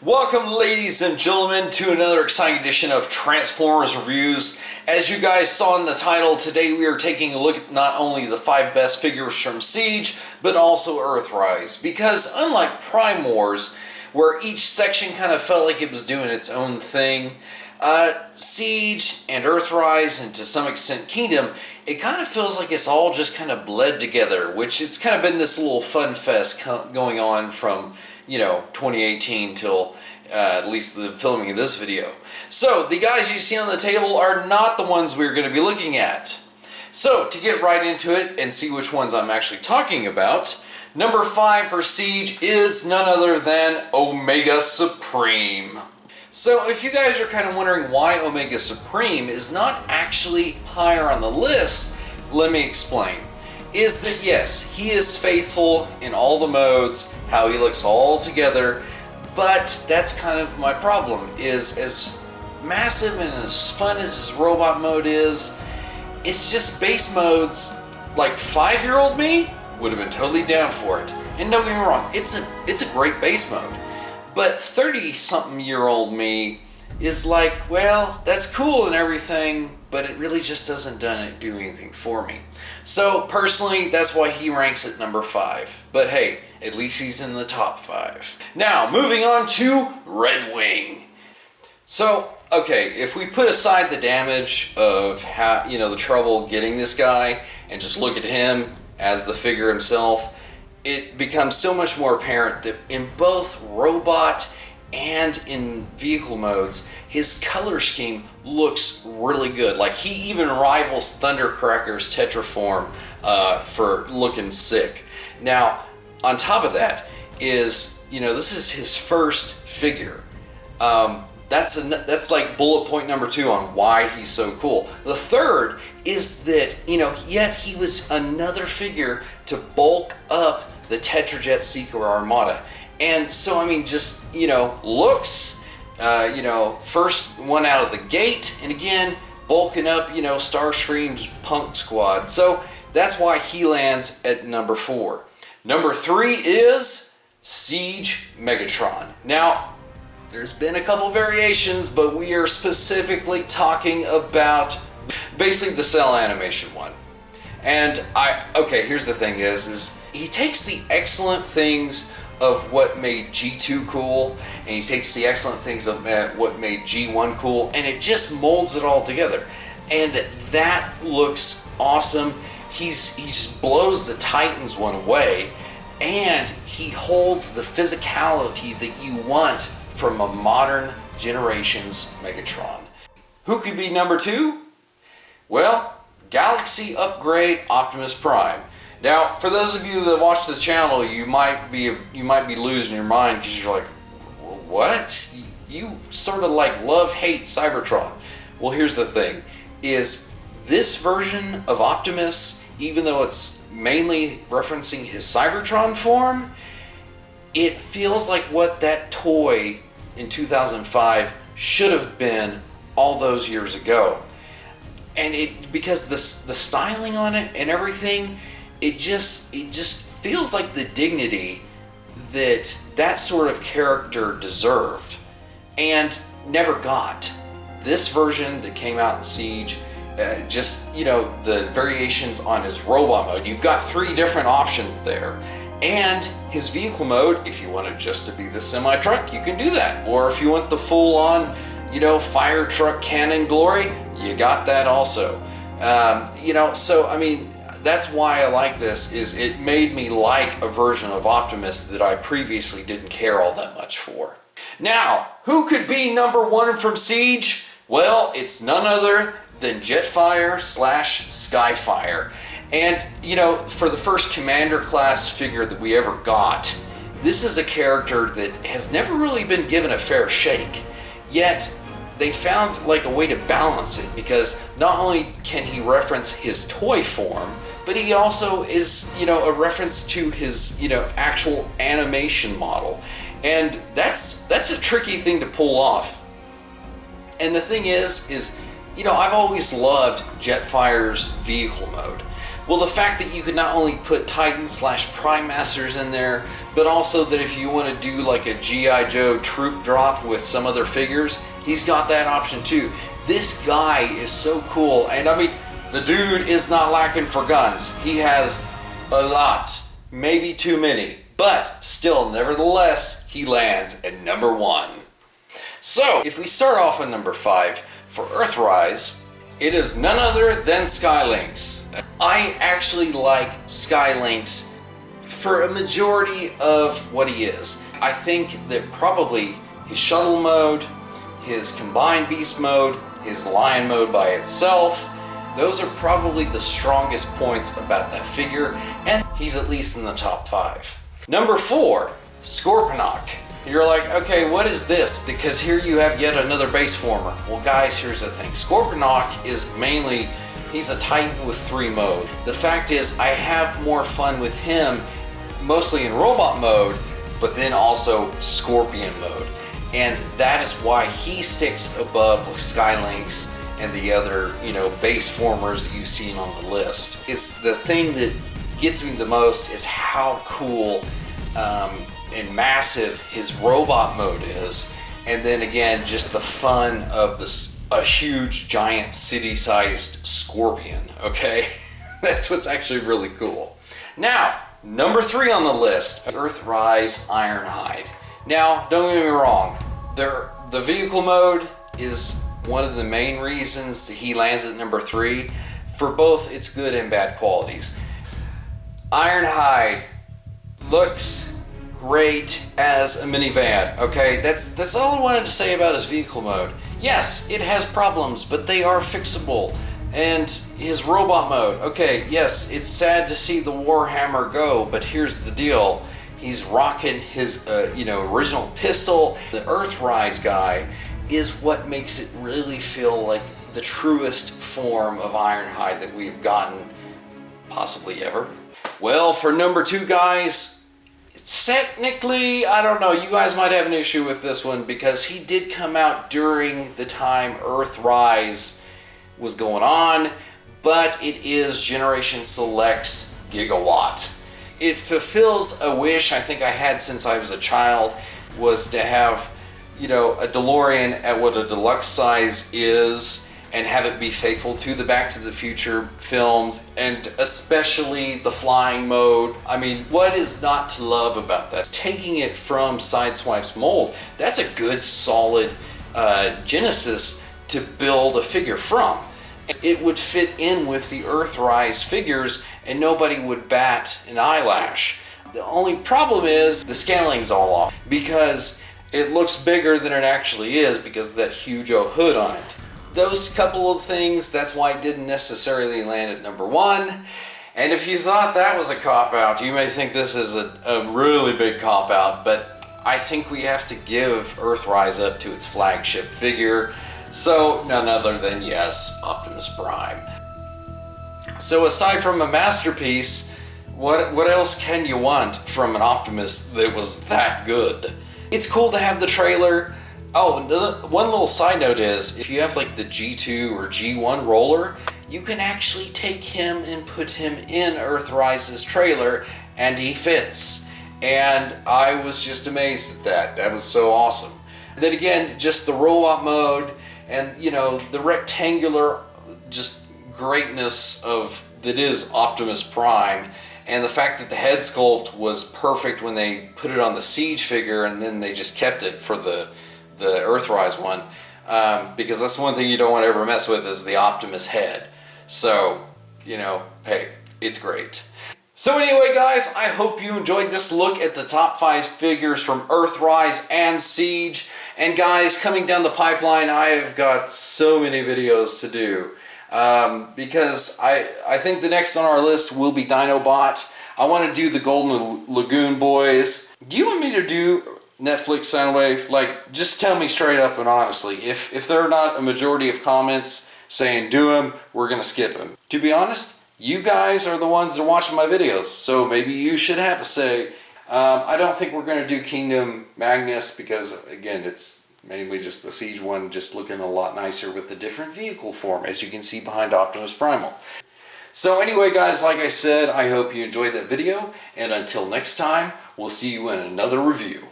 Welcome, ladies and gentlemen, to another exciting edition of Transformers Reviews. As you guys saw in the title, today we are taking a look at not only the 5 best figures from Siege, but also Earthrise. Because unlike Prime Wars, where each section kind of felt like it was doing its own thing, Siege and Earthrise, and to some extent Kingdom, it kind of feels like it's all just kind of bled together, which it's kind of been this little fun fest going on from 2018 till at least the filming of this video. So the guys you see on the table are not the ones we're going to be looking at. So to get right into it and see which ones I'm actually talking about, number 5 for Siege is none other than Omega Supreme. So if you guys are kind of wondering why Omega Supreme is not actually higher on the list, let me explain. Is that yes, he is faithful in all the modes, how he looks all together, but that's kind of my problem, is as massive and as fun as his robot mode is, it's just base modes. Like 5-year-old me would have been totally down for it. And don't get me wrong, it's a great base mode. But 30-something-year-old me is like, well, that's cool and everything, but it really just doesn't do anything for me. So personally, that's why he ranks at number 5. But hey, at least he's in the top 5. Now, moving on to Red Wing. So, okay, if we put aside the damage of how, the trouble getting this guy and just look at him as the figure himself, it becomes so much more apparent that in both robot and in vehicle modes, his color scheme looks really good. Like, he even rivals Thundercracker's Tetraform for looking sick. Now, on top of that is, this is his first figure. That's like bullet point number 2 on why he's so cool. The third is that, yet he was another figure to bulk up the Tetrajet Seeker Armada. And so, just, looks, first one out of the gate, and again, bulking up, Starscream's Punk Squad. So that's why he lands at number 4. Number 3 is Siege Megatron. Now, there's been a couple variations, but we are specifically talking about basically the cell animation one. And here's the thing is he takes the excellent things of what made G2 cool, and he takes the excellent things of what made G1 cool, and it just molds it all together. And that looks awesome. He just blows the Titans one away, and he holds the physicality that you want from a modern generation's Megatron. Who could be number 2? Well, Galaxy Upgrade Optimus Prime. Now, for those of you that watch the channel, you might be losing your mind because you're like, what? You sort of like love-hate Cybertron. Well, here's the thing, is this version of Optimus, even though it's mainly referencing his Cybertron form, it feels like what that toy in 2005 should have been all those years ago. And because the styling on it and everything, it just feels like the dignity that sort of character deserved and never got. This version that came out in Siege, the variations on his robot mode, you've got 3 different options there. And his vehicle mode, if you want it just to be the semi-truck, you can do that. Or if you want the full-on, fire truck cannon glory, you got that also. That's why I like this, is it made me like a version of Optimus that I previously didn't care all that much for. Now, who could be number 1 from Siege? Well, it's none other than JETFIRE / SKYFIRE. And, for the first Commander class figure that we ever got, this is a character that has never really been given a fair shake. Yet, they found like a way to balance it, because not only can he reference his toy form, but he also is, a reference to his, actual animation model. And that's a tricky thing to pull off. And the thing is, I've always loved JETFIRE's vehicle mode. Well, the fact that you could not only put Titan/Prime Masters in there, but also that if you want to do like a G.I. Joe troop drop with some other figures, he's got that option too. This guy is so cool, and I mean, the dude is not lacking for guns. He has a lot, maybe too many, but still, nevertheless, he lands at number 1. So, if we start off at number 5, for Earthrise, it is none other than SkyLYNX. I actually like SkyLYNX for a majority of what he is. I think that probably his shuttle mode, his combined beast mode, his lion mode by itself, those are probably the strongest points about that figure, and he's at least in the top 5. Number 4, SCORPONOK. You're like, okay, what is this? Because here you have yet another base former. Well guys, here's the thing. SCORPONOK is mainly, he's a Titan with 3 modes. The fact is, I have more fun with him, mostly in robot mode, but then also Scorpion mode. And that is why he sticks above SkyLYNX and the other, base formers that you've seen on the list. It's the thing that gets me the most is how cool and massive his robot mode is. And then again, just the fun of a huge, giant, city-sized scorpion, okay? That's what's actually really cool. Now, number 3 on the list, Earthrise IRONHIDE. Now, don't get me wrong, the vehicle mode is one of the main reasons that he lands at number 3 for both its good and bad qualities. IRONHIDE looks great as a minivan, okay? That's all I wanted to say about his vehicle mode. Yes, it has problems, but they are fixable. And his robot mode, okay, yes, it's sad to see the Warhammer go, but here's the deal. He's rocking his, original pistol. The Earthrise guy is what makes it really feel like the truest form of IRONHIDE that we've gotten possibly ever. Well, for number 2, guys, it's technically, I don't know, you guys might have an issue with this one because he did come out during the time Earthrise was going on, but it is Generation Select's GIGWATT. It fulfills a wish I think I had since I was a child, was to have, a DeLorean at what a deluxe size is and have it be faithful to the Back to the Future films, and especially the flying mode. I mean, what is not to love about that? Taking it from Sideswipe's mold, that's a good solid genesis to build a figure from. It would fit in with the Earthrise figures and nobody would bat an eyelash. The only problem is the scaling's all off because it looks bigger than it actually is because of that huge old hood on it. Those couple of things, that's why it didn't necessarily land at number 1. And if you thought that was a cop-out, you may think this is a really big cop-out, but I think we have to give Earthrise up to its flagship figure. So, none other than, yes, Optimus Prime. So aside from a masterpiece, what else can you want from an Optimus that was that good? It's cool to have the trailer. Oh, one little side note is, if you have like the G2 or G1 roller, you can actually take him and put him in Earthrise's trailer, and he fits. And I was just amazed at that. That was so awesome. Then again, just the robot mode, and the rectangular just greatness of that is Optimus Prime, and the fact that the head sculpt was perfect when they put it on the Siege figure and then they just kept it for the Earthrise one, because that's one thing you don't want to ever mess with is the Optimus head. So, hey, it's great. So anyway, guys, I hope you enjoyed this look at the top 5 figures from Earthrise and Siege. And guys, coming down the pipeline, I have got so many videos to do. Because I think the next on our list will be Dinobot. I want to do the Golden Lagoon boys. Do you want me to do Netflix Soundwave? Like, just tell me straight up and honestly. If there are not a majority of comments saying do them, we're going to skip them. To be honest, you guys are the ones that are watching my videos, so maybe you should have a say. I don't think we're going to do Kingdom Magnus because, again, it's mainly just the Siege one, just looking a lot nicer with the different vehicle form, as you can see behind Optimus Primal. So anyway, guys, like I said, I hope you enjoyed that video, and until next time, we'll see you in another review.